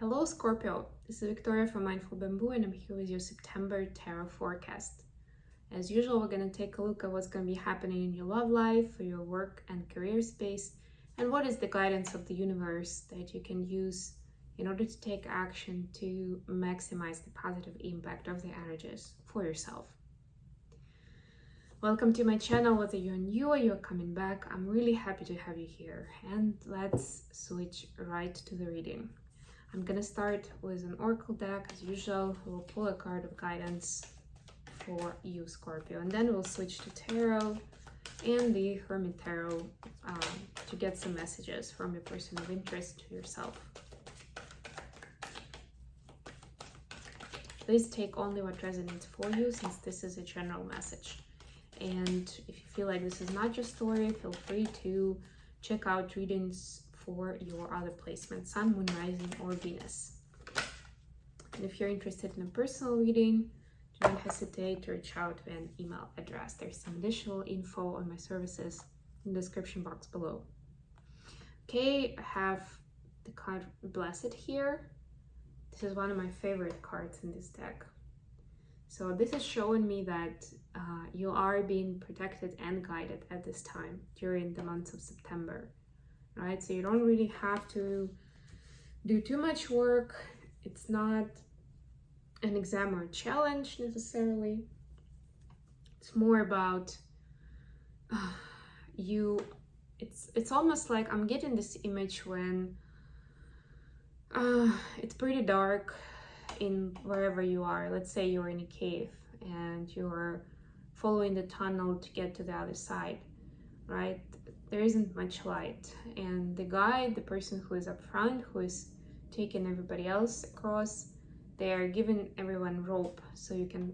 Hello Scorpio, this is Victoria from Mindful Bamboo and I'm here with your September tarot forecast. As usual, we're going to take a look at what's going to be happening in your love life, for your work and career space, and what is the guidance of the universe that you can use in order to take action to maximize the positive impact of the energies for yourself. Welcome to my channel, whether you're new or you're coming back. I'm really happy to have you here, and let's switch right to the reading. I'm gonna start with an oracle deck as usual. We'll pull a card of guidance for you, Scorpio, and then we'll switch to tarot and the Hermit Tarot to get some messages from a person of interest to yourself. Please take only what resonates for you, since this is a general message. And if you feel like this is not your story, feel free to check out readings for your other placements, Sun, Moon, Rising, or Venus. And if you're interested in a personal reading, don't hesitate to reach out to an email address. There's some additional info on my services in the description box below. Okay, I have the card Blessed here. This is one of my favorite cards in this deck. So this is showing me that you are being protected and guided at this time during the months of September, right? So you don't really have to do too much work. It's not an exam or a challenge necessarily. It's more about you. It's almost like I'm getting this image when it's pretty dark in wherever you are. Let's say you're in a cave and you're following the tunnel to get to the other side, right? There isn't much light, and the guide, the person who is up front, who is taking everybody else across, they are giving everyone rope so you can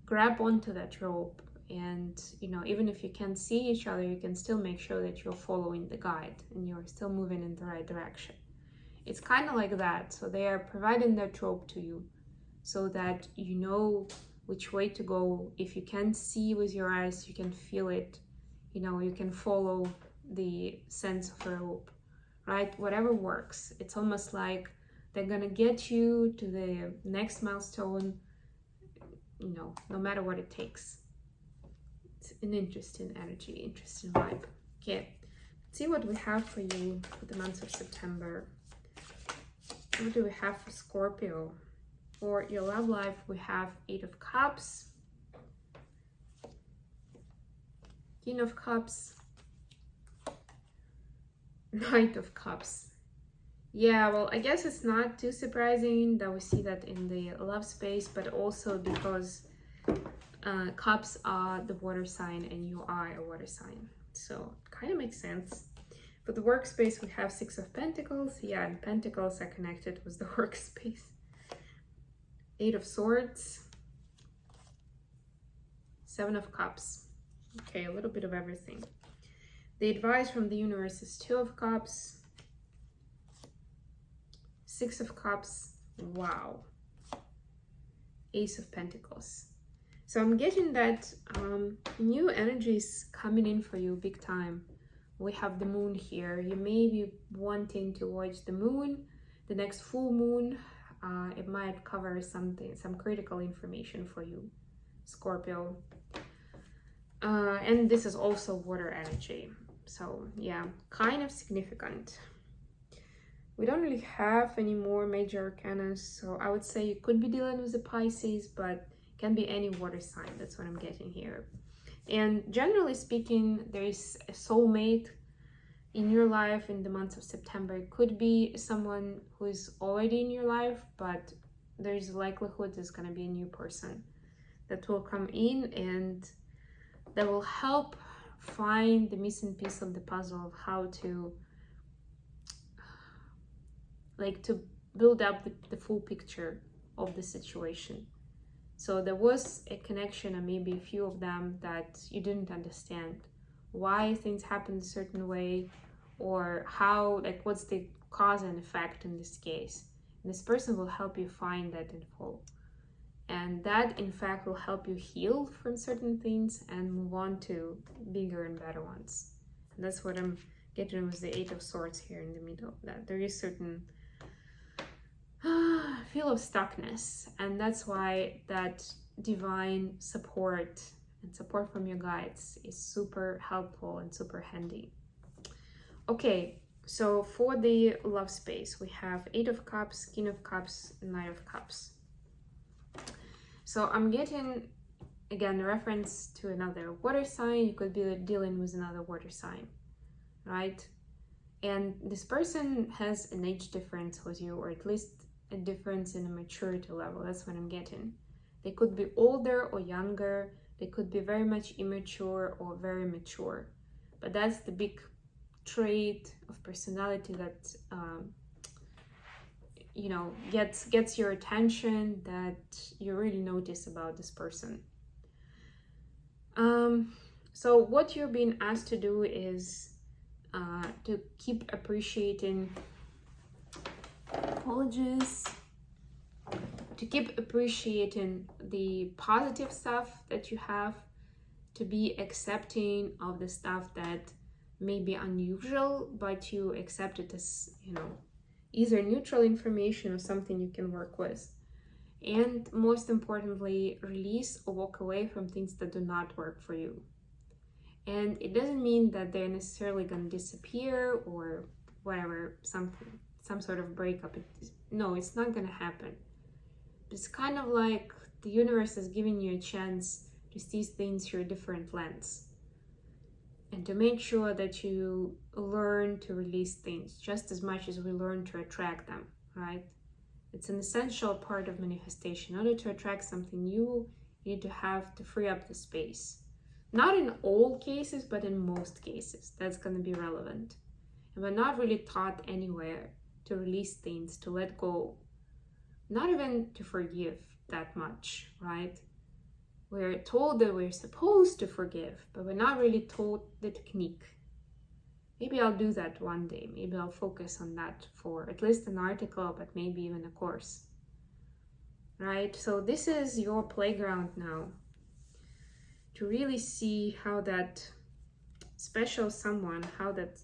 grab onto that rope, and even if you can't see each other, you can still make sure that you're following the guide and you're still moving in the right direction. It's kind of like that. So they are providing that rope to you so that you know which way to go. If you can't see with your eyes, you can feel it. You can follow the sense of a rope, right? Whatever works. It's almost like they're gonna get you to the next milestone, no matter what it takes. It's an interesting energy, interesting vibe. Okay, let's see what we have for you for the month of September. What do we have for Scorpio? For your love life, we have 8 of Cups, King of Cups, Knight of Cups. Yeah, well, I guess it's not too surprising that we see that in the love space, but also because Cups are the water sign and you are a water sign. So it kind of makes sense. For the workspace, we have 6 of Pentacles. Yeah, and Pentacles are connected with the workspace. 8 of Swords. 7 of Cups. Okay, a little bit of everything. The advice from the universe is 2 of Cups. 6 of Cups. Wow. Ace of Pentacles. So I'm getting that new energies coming in for you big time. We have the moon here. You may be wanting to watch the moon, the next full moon. It might cover some critical information for you, Scorpio. And this is also water energy. So yeah, kind of significant. We don't really have any more major arcana, so I would say you could be dealing with the Pisces, but it can be any water sign. That's what I'm getting here. And generally speaking, there is a soulmate in your life in the month of September. It could be someone who is already in your life, but there's a likelihood there's going to be a new person that will come in and that will help find the missing piece of the puzzle of how to build up the full picture of the situation. So there was a connection, and maybe a few of them, that you didn't understand why things happened a certain way, or how, what's the cause and effect in this case. And this person will help you find that info. And that, in fact, will help you heal from certain things and move on to bigger and better ones. And that's what I'm getting with the 8 of Swords here in the middle, that there is certain feel of stuckness, and that's why that divine support and support from your guides is super helpful and super handy. Okay, so for the love space, we have Eight of Cups, King of Cups, Knight of Cups. So I'm getting, again, a reference to another water sign. You could be dealing with another water sign, right? And this person has an age difference with you, or at least a difference in a maturity level. That's what I'm getting. They could be older or younger. They could be very much immature or very mature. But that's the big trait of personality that you know, gets your attention, that you really notice about this person. So what you're being asked to do is to keep appreciating, to keep appreciating the positive stuff that you have, to be accepting of the stuff that may be unusual, but you accept it as, you know, either neutral information or something you can work with. And most importantly, release or walk away from things that do not work for you. And it doesn't mean that they're necessarily going to disappear or whatever, some sort of breakup. No, it's not going to happen. It's kind of like the universe is giving you a chance to see things through a different lens, and to make sure that you learn to release things just as much as we learn to attract them, right? It's an essential part of manifestation. In order to attract something new, you need to have to free up the space. Not in all cases, but in most cases, that's going to be relevant. And we're not really taught anywhere to release things, to let go, not even to forgive that much, right? We're told that we're supposed to forgive, but we're not really told the technique. Maybe I'll do that one day. Maybe I'll focus on that for at least an article, but maybe even a course, right? So this is your playground now, to really see how that special someone, how that,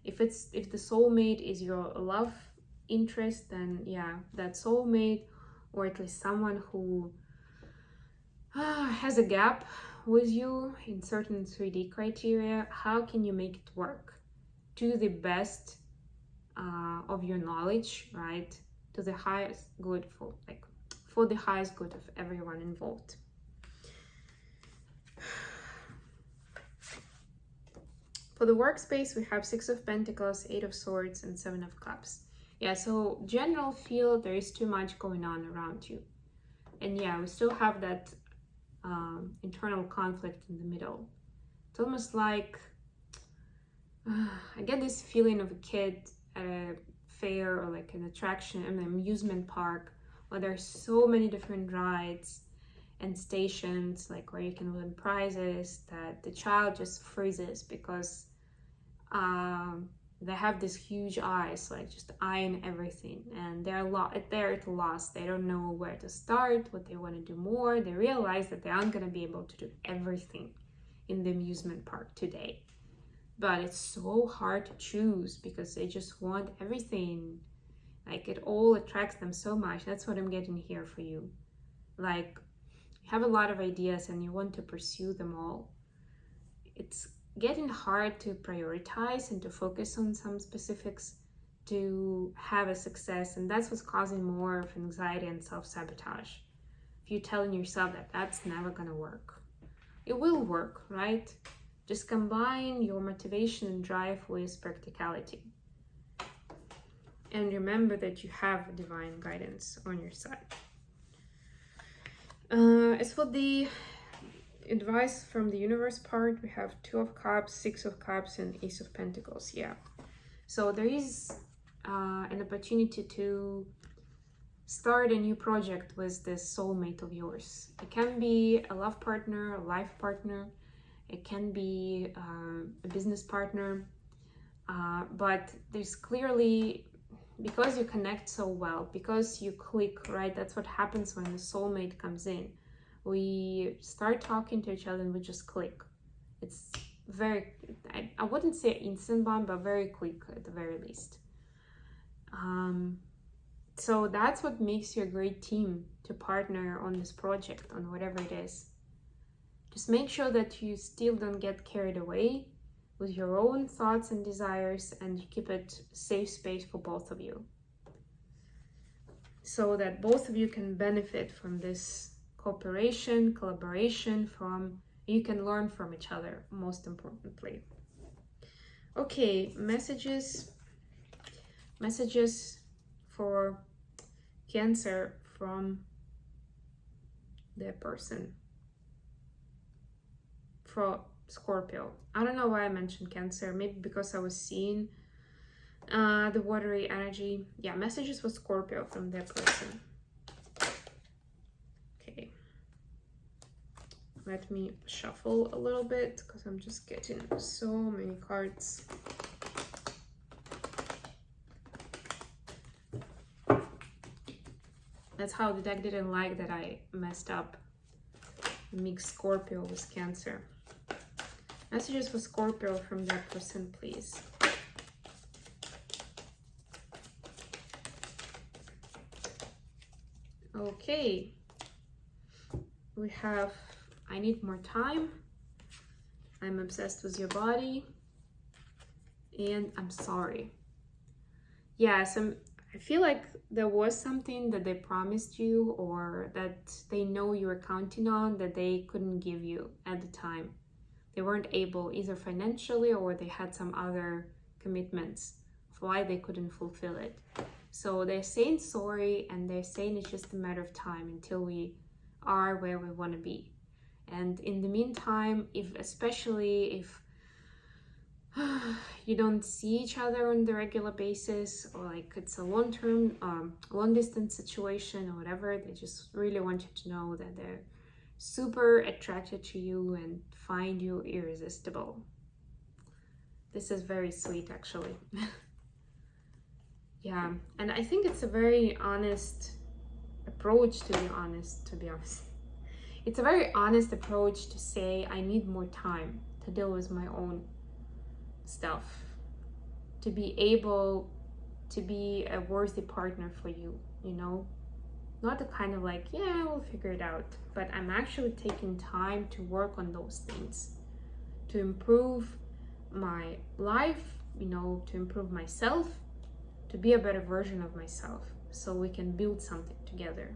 if the soulmate is your love interest, then yeah, that soulmate, or at least someone who has a gap with you in certain 3D criteria, how can you make it work to the best of your knowledge, right? To the highest good, for the highest good of everyone involved. For the workspace, we have Six of Pentacles, Eight of Swords, and Seven of Cups. Yeah, so general feel there is too much going on around you. And yeah, we still have that internal conflict in the middle. It's almost like I get this feeling of a kid at a fair or like an attraction, an amusement park, where there's so many different rides and stations, like where you can win prizes, that the child just freezes because they have these huge eyes, like just eyeing everything, and they're at a loss. They don't know where to start, what they want to do more. They realize that they aren't going to be able to do everything in the amusement park today, but it's so hard to choose because they just want everything. Like, it all attracts them so much. That's what I'm getting here for you. Like, you have a lot of ideas and you want to pursue them all. It's getting hard to prioritize and to focus on some specifics to have a success, and that's what's causing more of anxiety and self-sabotage. If you're telling yourself that that's never gonna work, it will work, right? Just combine your motivation and drive with practicality, and remember that you have divine guidance on your side. As for the advice from the universe part, we have Two of Cups, Six of Cups, and Ace of Pentacles. Yeah, so there is an opportunity to start a new project with this soulmate of yours. It can be a love partner, a life partner, it can be a business partner, but there's clearly, because you connect so well, because you click, right? That's what happens when the soulmate comes in. We start talking to each other and we just click. It's very, I wouldn't say instant bond, but very quick at the very least. So that's what makes you a great team to partner on this project, on whatever it is. Just make sure that you still don't get carried away with your own thoughts and desires, and you keep it a safe space for both of you, so that both of you can benefit from this cooperation, collaboration, you can learn from each other, most importantly. Okay, messages for Cancer from their person. For Scorpio. I don't know why I mentioned Cancer, maybe because I was seeing the watery energy. Yeah, messages for Scorpio from their person. Okay. Let me shuffle a little bit because I'm just getting so many cards. That's how the deck didn't like that I messed up. Mixed Scorpio with Cancer. Messages for Scorpio from that person, please. Okay. We have, I need more time. I'm obsessed with your body. And I'm sorry. Yes, I feel like there was something that they promised you, or that they know you were counting on, that they couldn't give you at the time. They weren't able, either financially, or they had some other commitments of why they couldn't fulfill it. So they're saying sorry, and they're saying it's just a matter of time until we are where we want to be. And in the meantime, especially if you don't see each other on the regular basis, or like it's a long-term, long-distance situation or whatever, they just really want you to know that they're super attracted to you and find you irresistible. This is very sweet, actually. Yeah, and I think it's a very honest approach, to be honest. It's a very honest approach to say, I need more time to deal with my own stuff, to be able to be a worthy partner for you, you know? Not the kind of like, yeah, we'll figure it out, but I'm actually taking time to work on those things, to improve my life, you know, to improve myself, to be a better version of myself, so we can build something together.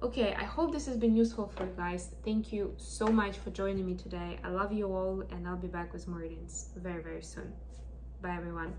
Okay, I hope this has been useful for you guys. Thank you so much for joining me today. I love you all, and I'll be back with more readings very, very soon. Bye, everyone.